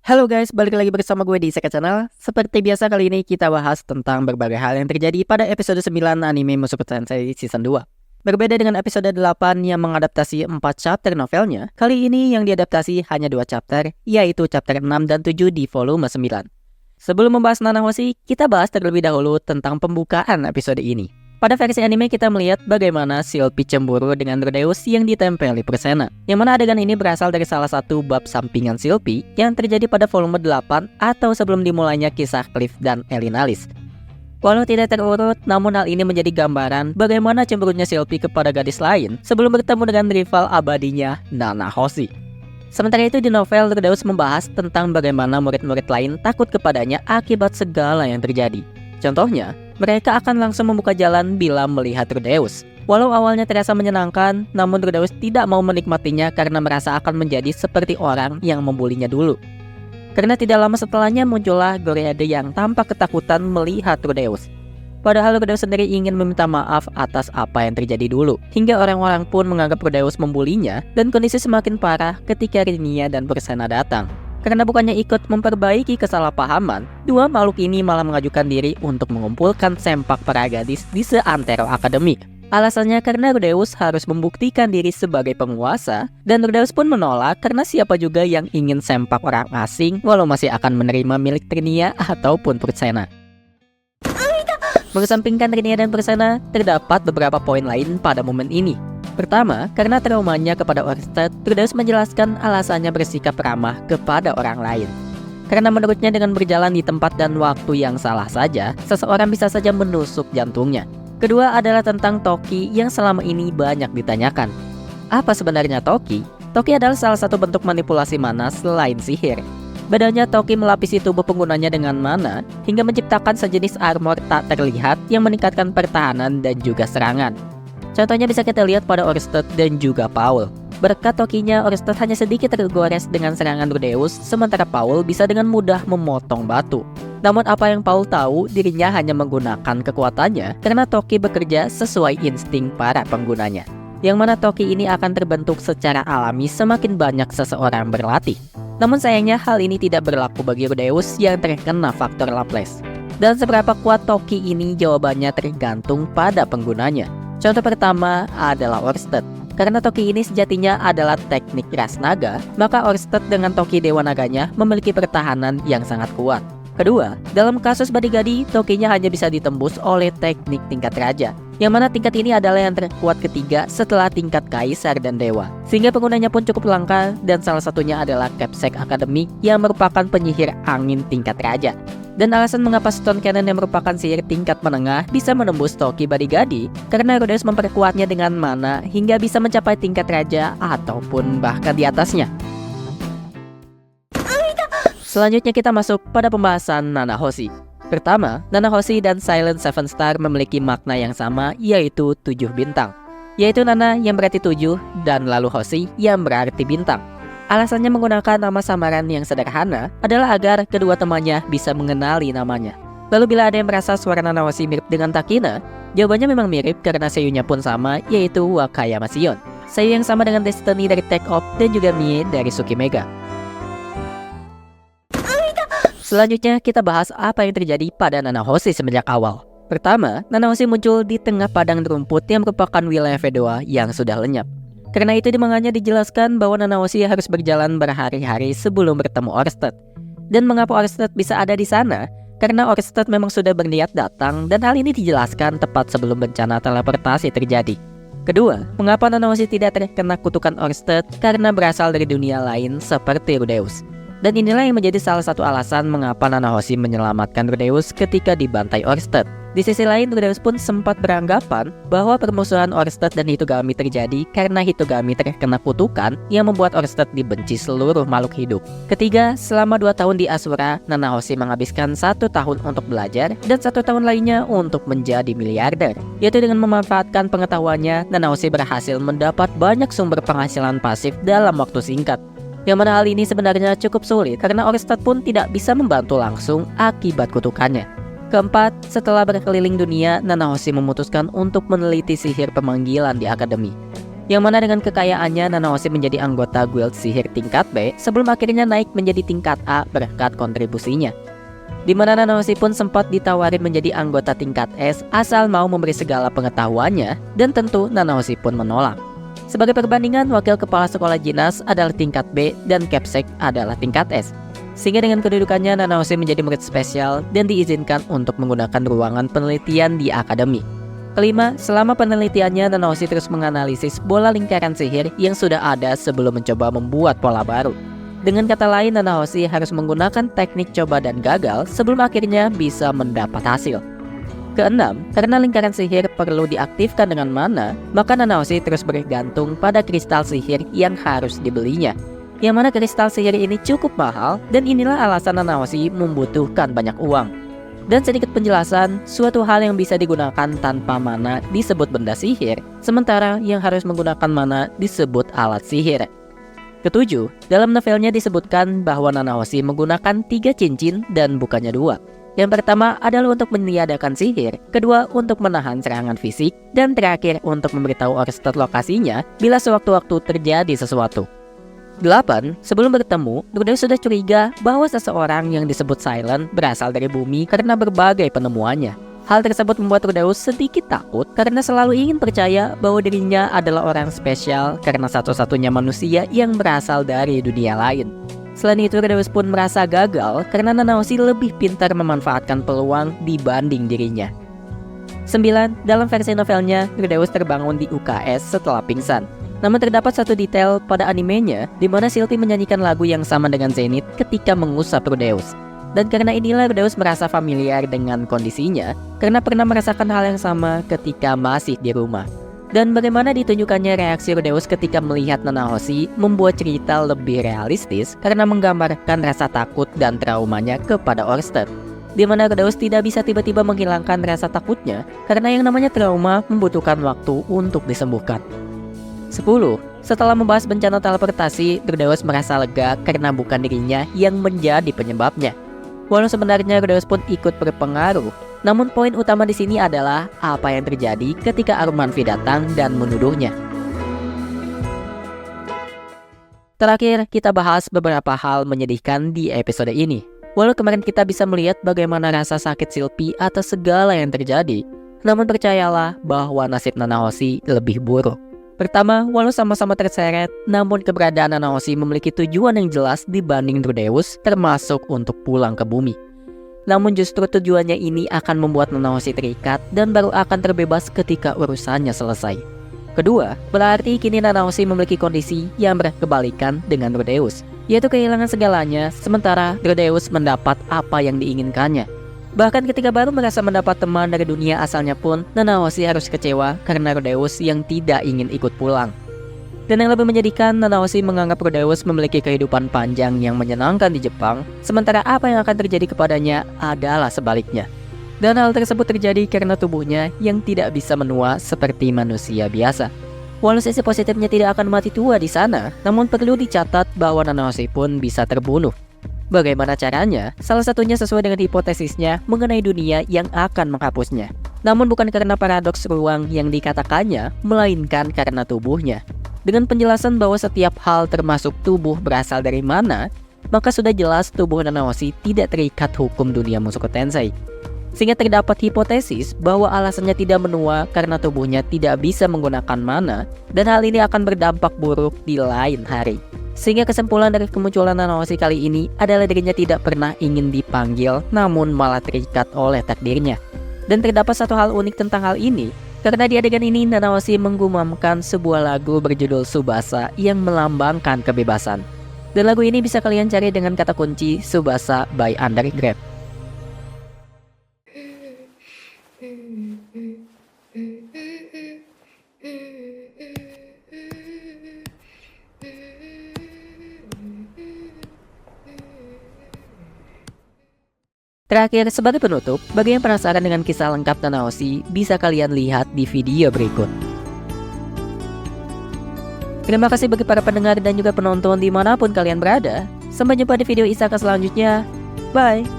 Halo guys, balik lagi bersama gue di Seka Channel. Seperti biasa kali ini kita bahas tentang berbagai hal yang terjadi pada episode 9 anime Mushoku Tensei Season 2. Berbeda dengan episode 8 yang mengadaptasi 4 chapter novelnya, kali ini yang diadaptasi hanya 2 chapter, yaitu chapter 6 dan 7 di volume 9. Sebelum membahas Nanahoshi, kita bahas terlebih dahulu tentang pembukaan episode ini. Pada versi anime kita melihat bagaimana Shilpi cemburu dengan Rudeus yang ditempeli Persena. Yang mana adegan ini berasal dari salah satu bab sampingan Shilpi yang terjadi pada volume 8 atau sebelum dimulainya kisah Cliff dan Elinalis. Walau tidak terurut, namun hal ini menjadi gambaran bagaimana cemburunya Shilpi kepada gadis lain sebelum bertemu dengan rival abadinya Nanahoshi. Sementara itu di novel, Rudeus membahas tentang bagaimana murid-murid lain takut kepadanya akibat segala yang terjadi. Contohnya, mereka akan langsung membuka jalan bila melihat Rudeus. Walau awalnya terasa menyenangkan, namun Rudeus tidak mau menikmatinya karena merasa akan menjadi seperti orang yang membulinya dulu. Karena tidak lama setelahnya muncullah Goreade yang tampak ketakutan melihat Rudeus. Padahal Rudeus sendiri ingin meminta maaf atas apa yang terjadi dulu. Hingga orang-orang pun menganggap Rudeus membulinya dan kondisi semakin parah ketika Rinia dan Persena datang. Karena bukannya ikut memperbaiki kesalahpahaman, dua makhluk ini malah mengajukan diri untuk mengumpulkan sempak para gadis di seantero akademik. Alasannya karena Rudeus harus membuktikan diri sebagai penguasa, dan Rudeus pun menolak karena siapa juga yang ingin sempak orang asing walau masih akan menerima milik Trinia ataupun Persena. Mengesampingkan Trinia dan Persena, terdapat beberapa poin lain pada momen ini. Pertama, karena traumanya kepada Orsted, Rudeus menjelaskan alasannya bersikap ramah kepada orang lain. Karena menurutnya dengan berjalan di tempat dan waktu yang salah saja, seseorang bisa saja menusuk jantungnya. Kedua adalah tentang Toki yang selama ini banyak ditanyakan. Apa sebenarnya Toki? Toki adalah salah satu bentuk manipulasi mana selain sihir. Badannya Toki melapisi tubuh penggunanya dengan mana, hingga menciptakan sejenis armor tak terlihat yang meningkatkan pertahanan dan juga serangan. Contohnya bisa kita lihat pada Orsted dan juga Paul. Berkat Tokinya, Orsted hanya sedikit tergores dengan serangan Rudeus, sementara Paul bisa dengan mudah memotong batu. Namun apa yang Paul tahu, dirinya hanya menggunakan kekuatannya karena Toki bekerja sesuai insting para penggunanya. Yang mana Toki ini akan terbentuk secara alami semakin banyak seseorang berlatih. Namun sayangnya hal ini tidak berlaku bagi Rudeus yang terkena faktor Laplace. Dan seberapa kuat Toki ini jawabannya tergantung pada penggunanya. Contoh pertama adalah Orsted. Karena Toki ini sejatinya adalah teknik ras naga, maka Orsted dengan Toki Dewa Naganya memiliki pertahanan yang sangat kuat. Kedua, dalam kasus Badigadi, Tokinya hanya bisa ditembus oleh teknik tingkat raja, yang mana tingkat ini adalah yang terkuat ketiga setelah tingkat kaisar dan dewa. Sehingga penggunanya pun cukup langka, dan salah satunya adalah Capsec Academy yang merupakan penyihir angin tingkat raja. Dan alasan mengapa Stone Cannon yang merupakan sihir tingkat menengah bisa menembus Toki Badigadi karena Rudeus memperkuatnya dengan mana hingga bisa mencapai tingkat raja ataupun bahkan di atasnya. Selanjutnya kita masuk pada pembahasan Nanahoshi. Pertama, Nanahoshi dan Silent Seven Star memiliki makna yang sama, yaitu 7 bintang. Yaitu Nana yang berarti 7 dan lalu Hoshi yang berarti bintang. Alasannya menggunakan nama samaran yang sederhana adalah agar kedua temannya bisa mengenali namanya. Lalu bila ada yang merasa suara Nanahoshi mirip dengan Takina, jawabannya memang mirip karena seiyunya pun sama, yaitu Wakayama Shion. Seiyu yang sama dengan Destiny dari Take Off dan juga Mie dari Tsukimega. Selanjutnya kita bahas apa yang terjadi pada Nanahoshi semenjak awal. Pertama, Nanahoshi muncul di tengah padang rumput yang merupakan wilayah Vedoa yang sudah lenyap. Karena itu di manganya dijelaskan bahwa Nanahoshi harus berjalan berhari-hari sebelum bertemu Orsted. Dan mengapa Orsted bisa ada di sana? Karena Orsted memang sudah berniat datang dan hal ini dijelaskan tepat sebelum bencana teleportasi terjadi. Kedua, mengapa Nanahoshi tidak terkena kutukan Orsted? Karena berasal dari dunia lain seperti Rudeus. Dan inilah yang menjadi salah satu alasan mengapa Nanahoshi menyelamatkan Rudeus ketika dibantai Orsted. Di sisi lain, Rudeus pun sempat beranggapan bahwa permusuhan Orsted dan Hitogami terjadi karena Hitogami terkena kutukan yang membuat Orsted dibenci seluruh makhluk hidup. Ketiga, selama 2 tahun di Asura, Nanahoshi menghabiskan 1 tahun untuk belajar dan 1 tahun lainnya untuk menjadi miliarder. Yaitu dengan memanfaatkan pengetahuannya, Nanahoshi berhasil mendapat banyak sumber penghasilan pasif dalam waktu singkat. Yang mana hal ini sebenarnya cukup sulit karena Orsted pun tidak bisa membantu langsung akibat kutukannya. Keempat, setelah berkeliling dunia, Nanahoshi memutuskan untuk meneliti sihir pemanggilan di akademi. Yang mana dengan kekayaannya, Nanahoshi menjadi anggota guild sihir tingkat B sebelum akhirnya naik menjadi tingkat A berkat kontribusinya. Di mana Nanahoshi pun sempat ditawarin menjadi anggota tingkat S asal mau memberi segala pengetahuannya, dan tentu Nanahoshi pun menolak. Sebagai perbandingan, wakil kepala sekolah jinas adalah tingkat B dan Capsec adalah tingkat S. Sehingga dengan kedudukannya, Nanahoshi menjadi murid spesial dan diizinkan untuk menggunakan ruangan penelitian di akademi. Kelima, selama penelitiannya, Nanahoshi terus menganalisis bola lingkaran sihir yang sudah ada sebelum mencoba membuat pola baru. Dengan kata lain, Nanahoshi harus menggunakan teknik coba dan gagal sebelum akhirnya bisa mendapat hasil. Keenam, karena lingkaran sihir perlu diaktifkan dengan mana, maka Nanahoshi terus bergantung pada kristal sihir yang harus dibelinya. Yang mana kristal sihir ini cukup mahal, dan inilah alasan Nanahoshi membutuhkan banyak uang. Dan sedikit penjelasan, suatu hal yang bisa digunakan tanpa mana disebut benda sihir, sementara yang harus menggunakan mana disebut alat sihir. Ketujuh, dalam novelnya disebutkan bahwa Nanahoshi menggunakan 3 cincin dan bukannya 2. Yang pertama adalah untuk meniadakan sihir, kedua untuk menahan serangan fisik, dan terakhir untuk memberitahu Orsted lokasinya bila sewaktu-waktu terjadi sesuatu. 8. Sebelum bertemu, Rudeus sudah curiga bahwa seseorang yang disebut Silent berasal dari bumi karena berbagai penemuannya. Hal tersebut membuat Rudeus sedikit takut karena selalu ingin percaya bahwa dirinya adalah orang spesial karena satu-satunya manusia yang berasal dari dunia lain. Selain itu, Rudeus pun merasa gagal karena Nanahoshi lebih pintar memanfaatkan peluang dibanding dirinya. 9. Dalam versi novelnya, Rudeus terbangun di UKS setelah pingsan. Namun terdapat satu detail pada animenya di mana Sylphie menyanyikan lagu yang sama dengan Zenith ketika mengusap Rudeus. Dan karena inilah Rudeus merasa familiar dengan kondisinya karena pernah merasakan hal yang sama ketika masih di rumah. Dan bagaimana ditunjukkannya reaksi Rudeus ketika melihat Nanahoshi membuat cerita lebih realistis karena menggambarkan rasa takut dan traumanya kepada Orsted. Di mana Rudeus tidak bisa tiba-tiba menghilangkan rasa takutnya karena yang namanya trauma membutuhkan waktu untuk disembuhkan. 10. Setelah membahas bencana teleportasi, Rudeus merasa lega karena bukan dirinya yang menjadi penyebabnya. Walau sebenarnya Rudeus pun ikut berpengaruh, namun poin utama di sini adalah apa yang terjadi ketika Arumanfi datang dan menuduhnya. Terakhir, kita bahas beberapa hal menyedihkan di episode ini. Walau kemarin kita bisa melihat bagaimana rasa sakit Sylphie atas segala yang terjadi, namun percayalah bahwa nasib Nanahoshi lebih buruk. Pertama, walau sama-sama terseret, namun keberadaan Nanahoshi memiliki tujuan yang jelas dibanding Rudeus, termasuk untuk pulang ke bumi. Namun justru tujuannya ini akan membuat Nanahoshi terikat dan baru akan terbebas ketika urusannya selesai. Kedua, berarti kini Nanahoshi memiliki kondisi yang berkebalikan dengan Rudeus, yaitu kehilangan segalanya, sementara Rudeus mendapat apa yang diinginkannya. Bahkan ketika baru merasa mendapat teman dari dunia asalnya pun, Nanahoshi harus kecewa karena Rudeus yang tidak ingin ikut pulang. Dan yang lebih menyedihkan, Nanahoshi menganggap Rudeus memiliki kehidupan panjang yang menyenangkan di Jepang, sementara apa yang akan terjadi kepadanya adalah sebaliknya. Dan hal tersebut terjadi karena tubuhnya yang tidak bisa menua seperti manusia biasa. Walau sisi positifnya tidak akan mati tua di sana, namun perlu dicatat bahwa Nanahoshi pun bisa terbunuh. Bagaimana caranya? Salah satunya sesuai dengan hipotesisnya mengenai dunia yang akan menghapusnya. Namun bukan karena paradoks ruang yang dikatakannya, melainkan karena tubuhnya. Dengan penjelasan bahwa setiap hal termasuk tubuh berasal dari mana, maka sudah jelas tubuh Nanahoshi tidak terikat hukum dunia Mushoku Tensei. Sehingga terdapat hipotesis bahwa alasannya tidak menua karena tubuhnya tidak bisa menggunakan mana, dan hal ini akan berdampak buruk di lain hari. Sehingga kesimpulan dari kemunculan Nanahoshi kali ini adalah dirinya tidak pernah ingin dipanggil, namun malah terikat oleh takdirnya. Dan terdapat satu hal unik tentang hal ini, karena di adegan ini Nanahoshi menggumamkan sebuah lagu berjudul Tsubasa yang melambangkan kebebasan. Dan lagu ini bisa kalian cari dengan kata kunci Tsubasa by Undergrad. Terakhir, sebagai penutup, bagi yang penasaran dengan kisah lengkap Nanahoshi, bisa kalian lihat di video berikut. Terima kasih bagi para pendengar dan juga penonton dimanapun kalian berada. Sampai jumpa di video Isaka selanjutnya. Bye!